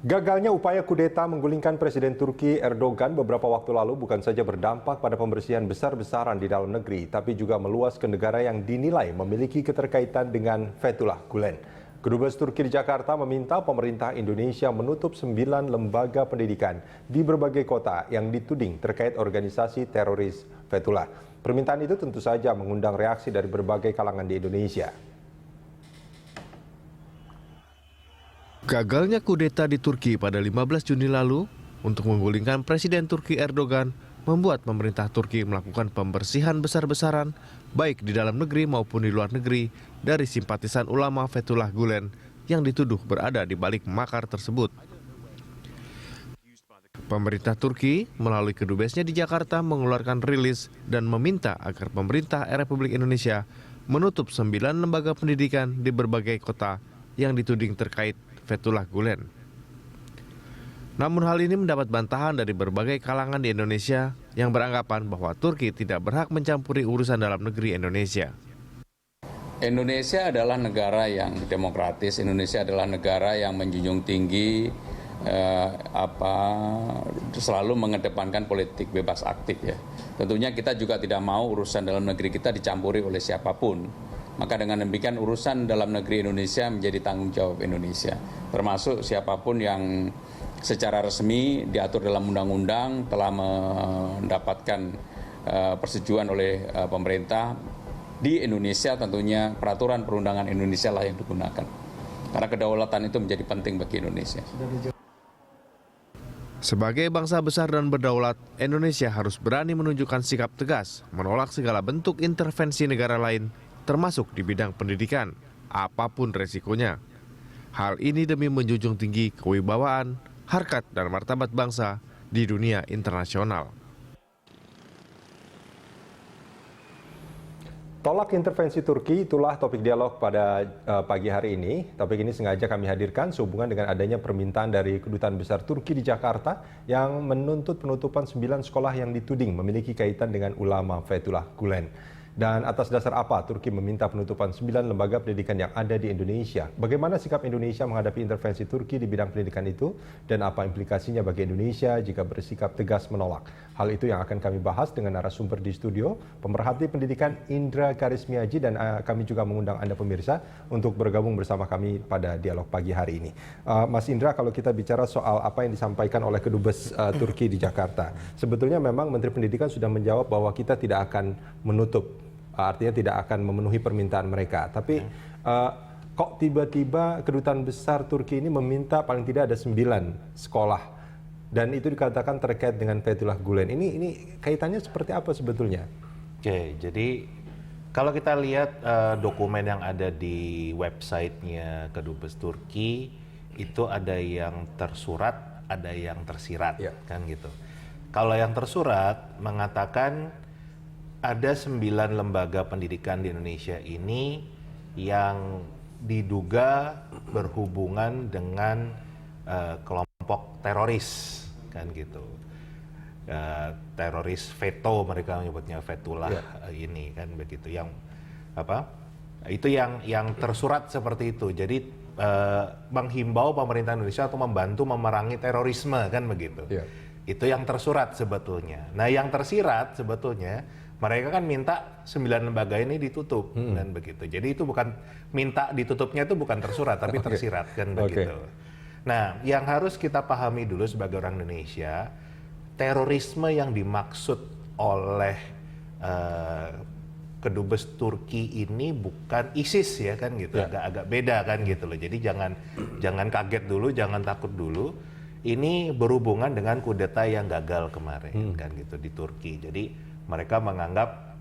Gagalnya upaya kudeta menggulingkan Presiden Turki Erdogan beberapa waktu lalu bukan saja berdampak pada pembersihan besar-besaran di dalam negeri, tapi juga meluas ke negara yang dinilai memiliki keterkaitan dengan Fethullah Gulen. Kedubes Turki di Jakarta meminta pemerintah Indonesia menutup 9 lembaga pendidikan di berbagai kota yang dituding terkait organisasi teroris Fethullah. Permintaan itu tentu saja mengundang reaksi dari berbagai kalangan di Indonesia. Gagalnya kudeta di Turki pada 15 Juni lalu untuk menggulingkan Presiden Turki Erdogan membuat pemerintah Turki melakukan pembersihan besar-besaran baik di dalam negeri maupun di luar negeri dari simpatisan ulama Fethullah Gulen yang dituduh berada di balik makar tersebut. Pemerintah Turki melalui kedubesnya di Jakarta mengeluarkan rilis dan meminta agar pemerintah Republik Indonesia menutup 9 lembaga pendidikan di berbagai kota yang dituding terkait Fethullah Gulen. Namun hal ini mendapat bantahan dari berbagai kalangan di Indonesia yang beranggapan bahwa Turki tidak berhak mencampuri urusan dalam negeri Indonesia. Indonesia adalah negara yang demokratis, Indonesia adalah negara yang menjunjung tinggi selalu mengedepankan politik bebas aktif ya. Tentunya kita juga tidak mau urusan dalam negeri kita dicampuri oleh siapapun. Maka dengan demikian urusan dalam negeri Indonesia menjadi tanggung jawab Indonesia. Termasuk siapapun yang secara resmi diatur dalam undang-undang telah mendapatkan persetujuan oleh pemerintah di Indonesia, tentunya peraturan perundangan Indonesia lah yang digunakan. Karena kedaulatan itu menjadi penting bagi Indonesia. Sebagai bangsa besar dan berdaulat, Indonesia harus berani menunjukkan sikap tegas, menolak segala bentuk intervensi negara lain termasuk di bidang pendidikan, apapun resikonya. Hal ini demi menjunjung tinggi kewibawaan, harkat dan martabat bangsa di dunia internasional. Tolak intervensi Turki, itulah topik dialog pada pagi hari ini. Topik ini sengaja kami hadirkan sehubungan dengan adanya permintaan dari Kedutaan Besar Turki di Jakarta yang menuntut penutupan 9 sekolah yang dituding memiliki kaitan dengan ulama Fethullah Gulen. Dan atas dasar apa Turki meminta penutupan 9 lembaga pendidikan yang ada di Indonesia? Bagaimana sikap Indonesia menghadapi intervensi Turki di bidang pendidikan itu? Dan apa implikasinya bagi Indonesia jika bersikap tegas menolak? Hal itu yang akan kami bahas dengan narasumber di studio, pemerhati pendidikan Indra Karismiaji, dan kami juga mengundang Anda pemirsa untuk bergabung bersama kami pada dialog pagi hari ini. Mas Indra, kalau kita bicara soal apa yang disampaikan oleh Kedubes Turki di Jakarta, sebetulnya memang Menteri Pendidikan sudah menjawab bahwa kita tidak akan menutup, artinya tidak akan memenuhi permintaan mereka. Tapi kok tiba-tiba Kedutaan Besar Turki ini meminta paling tidak ada 9 sekolah, dan itu dikatakan terkait dengan Fethullah Gulen. Ini kaitannya seperti apa sebetulnya? Oke, jadi kalau kita lihat dokumen yang ada di websitenya Kedubes Turki, itu ada yang tersurat, ada yang tersirat, kan gitu. Kalau yang tersurat mengatakan ada 9 lembaga pendidikan di Indonesia ini yang diduga berhubungan dengan kelompok teroris, kan gitu. Teroris veto mereka menyebutnya Fethullah ini, kan begitu. Yang itu yang tersurat seperti itu. Jadi menghimbau pemerintah Indonesia untuk membantu memerangi terorisme, kan begitu. Itu yang tersurat sebetulnya. Nah, yang tersirat sebetulnya mereka kan minta 9 lembaga ini ditutup, kan begitu. Jadi itu bukan minta ditutupnya, itu bukan tersurat tapi tersirat, kan begitu. Nah, yang harus kita pahami dulu sebagai orang Indonesia, terorisme yang dimaksud oleh Kedubes Turki ini bukan ISIS, ya kan gitu. Agak beda, kan gitu loh. Jadi jangan kaget dulu, jangan takut dulu. Ini berhubungan dengan kudeta yang gagal kemarin, kan gitu, di Turki. Jadi mereka menganggap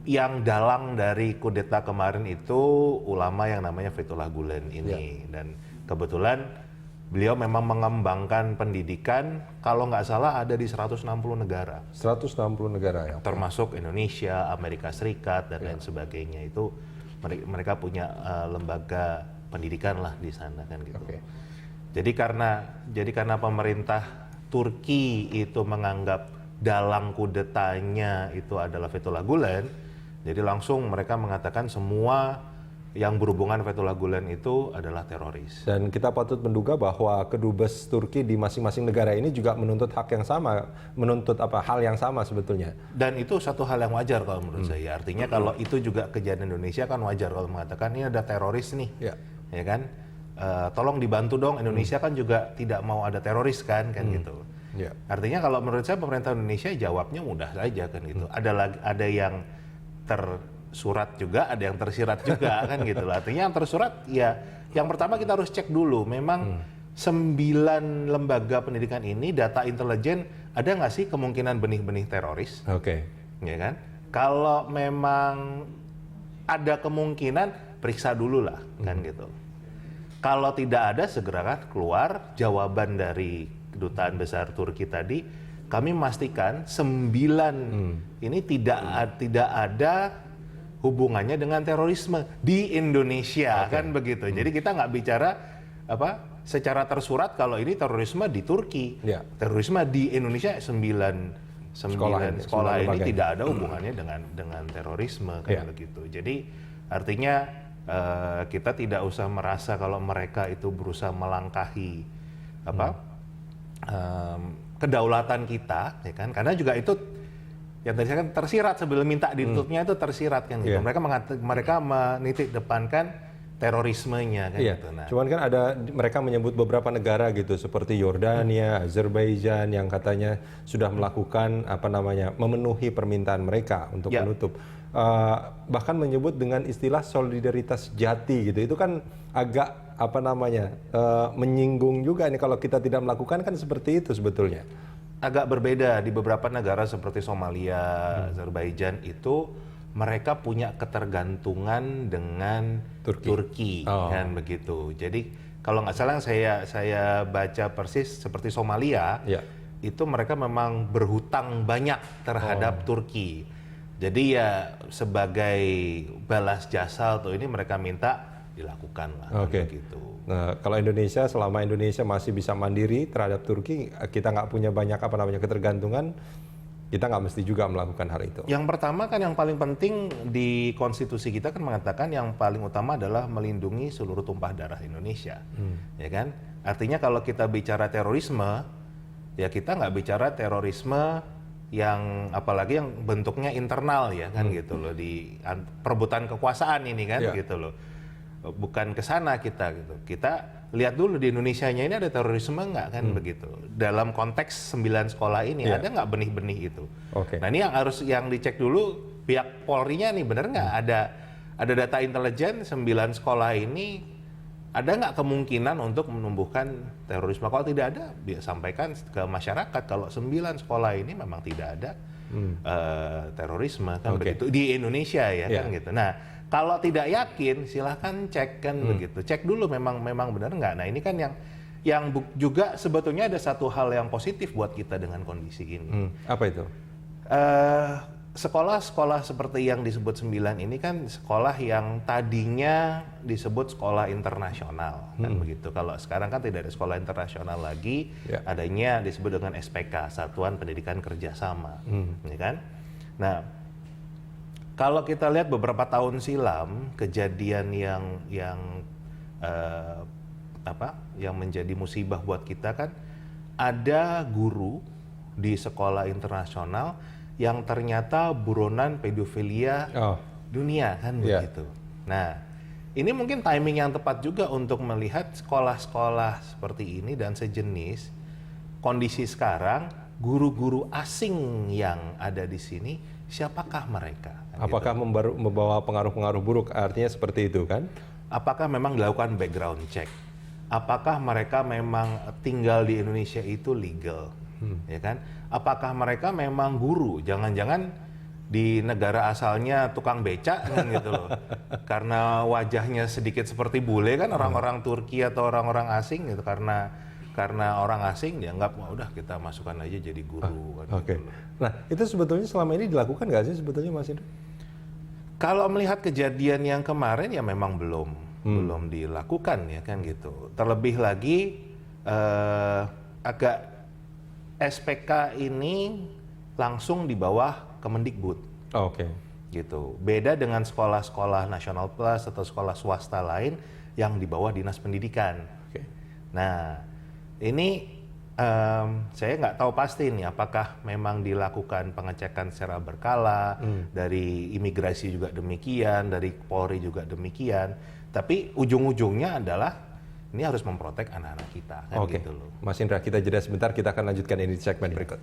yang dalang dari kudeta kemarin itu ulama yang namanya Fethullah Gulen ini. Dan kebetulan beliau memang mengembangkan pendidikan, kalau nggak salah ada di 160 negara. 160 negara ya? Termasuk Indonesia, Amerika Serikat, dan lain sebagainya. Itu mereka punya lembaga pendidikan lah di sana, kan gitu. Jadi karena pemerintah Turki itu menganggap dalang kudetanya itu adalah Fethullah Gulen, jadi langsung mereka mengatakan semua yang berhubungan Fethullah Gulen itu adalah teroris. Dan kita patut menduga bahwa kedubes Turki di masing-masing negara ini juga menuntut hak yang sama, menuntut hal yang sama sebetulnya. Dan itu satu hal yang wajar kalau menurut saya. Artinya kalau itu juga kejadian Indonesia kan wajar kalau mengatakan ini ada teroris nih, ya kan? Tolong dibantu dong. Indonesia kan juga tidak mau ada teroris kan gitu. Artinya kalau menurut saya pemerintah Indonesia jawabnya mudah saja kan gitu. Ada yang tersurat juga, ada yang tersirat juga kan gitu. Artinya yang tersurat ya, yang pertama kita harus cek dulu. Memang 9 lembaga pendidikan ini data intelijen ada nggak sih kemungkinan benih-benih teroris? Ya kan? Kalau memang ada kemungkinan, periksa dulu lah kan gitu. Kalau tidak ada, segera kan keluar jawaban dari Kedutaan Besar Turki tadi. Kami memastikan 9 ini tidak ada hubungannya dengan terorisme di Indonesia, kan begitu. Jadi kita nggak bicara secara tersurat kalau ini terorisme di Turki, terorisme di Indonesia 9 sekolah ini tidak ada hubungannya dengan terorisme, kan begitu. Jadi artinya kita tidak usah merasa kalau mereka itu berusaha melangkahi kedaulatan kita, ya kan? Karena juga itu yang tadi saya kan tersirat sebelum minta ditutupnya itu tersirat kan gitu. Mereka menitik depankan terorismenya kan gitu. Nah, cuman kan mereka menyebut beberapa negara gitu seperti Yordania, Azerbaijan yang katanya sudah melakukan memenuhi permintaan mereka untuk menutup. Bahkan menyebut dengan istilah solidaritas jati gitu. Itu kan agak menyinggung juga nih kalau kita tidak melakukan, kan seperti itu sebetulnya. Agak berbeda di beberapa negara seperti Somalia, Azerbaijan itu mereka punya ketergantungan dengan Turki kan begitu. Jadi kalau nggak salah saya baca persis seperti Somalia, itu mereka memang berhutang banyak terhadap Turki. Jadi ya sebagai balas jasa atau ini mereka minta dilakukan lah begitu. Nah, kalau Indonesia, selama Indonesia masih bisa mandiri terhadap Turki, kita nggak punya banyak ketergantungan, kita nggak mesti juga melakukan hal itu. Yang pertama kan yang paling penting di konstitusi kita kan mengatakan yang paling utama adalah melindungi seluruh tumpah darah Indonesia, ya kan? Artinya kalau kita bicara terorisme, ya kita nggak bicara terorisme yang apalagi yang bentuknya internal ya kan gitu loh, di perebutan kekuasaan ini kan gitu loh. Bukan ke sana kita gitu. Kita lihat dulu di Indonesianya ini ada terorisme nggak kan begitu. Dalam konteks 9 sekolah ini ada nggak benih-benih itu. Nah ini yang dicek dulu pihak Polri-nya nih, benar nggak ada data intelijen 9 sekolah ini ada nggak kemungkinan untuk menumbuhkan terorisme. Kalau tidak ada, dia sampaikan ke masyarakat kalau 9 sekolah ini memang tidak ada terorisme kan begitu di Indonesia ya kan gitu. Nah kalau tidak yakin, silahkan cek kan begitu. Cek dulu memang benar nggak. Nah ini kan yang juga sebetulnya ada satu hal yang positif buat kita dengan kondisi ini. Apa itu? Sekolah-sekolah seperti yang disebut 9 ini kan sekolah yang tadinya disebut sekolah internasional kan begitu. Kalau sekarang kan tidak ada sekolah internasional lagi, adanya disebut dengan SPK, Satuan Pendidikan Kerjasama, ya kan? Nah, kalau kita lihat beberapa tahun silam, kejadian yang menjadi musibah buat kita kan, ada guru di sekolah internasional yang ternyata buronan pedofilia dunia kan begitu. Nah, ini mungkin timing yang tepat juga untuk melihat sekolah-sekolah seperti ini dan sejenis. Kondisi sekarang, guru-guru asing yang ada di sini, siapakah mereka? Apakah membawa pengaruh-pengaruh buruk? Artinya seperti itu kan? Apakah memang dilakukan background check? Apakah mereka memang tinggal di Indonesia itu legal? Ya kan? Apakah mereka memang guru? Jangan-jangan di negara asalnya tukang becak kan gitu loh. Karena wajahnya sedikit seperti bule kan orang-orang Turki atau orang-orang asing gitu, karena orang asing dianggap udah kita masukkan aja jadi guru kan gitu loh. Nah, itu sebetulnya selama ini dilakukan nggak sih sebetulnya Mas Indra? Kalau melihat kejadian yang kemarin ya memang belum dilakukan ya kan gitu. Terlebih lagi agak SPK ini langsung di bawah Kemendikbud. gitu. Beda dengan sekolah-sekolah nasional plus atau sekolah swasta lain yang di bawah dinas pendidikan. Oke. Nah, ini saya nggak tahu pasti nih apakah memang dilakukan pengecekan secara berkala, dari imigrasi juga demikian, dari Polri juga demikian. Tapi ujung-ujungnya adalah ini harus memprotek anak-anak kita, kan Oke, gitu loh. Mas Indra, kita jeda sebentar, kita akan lanjutkan ini di segmen berikut.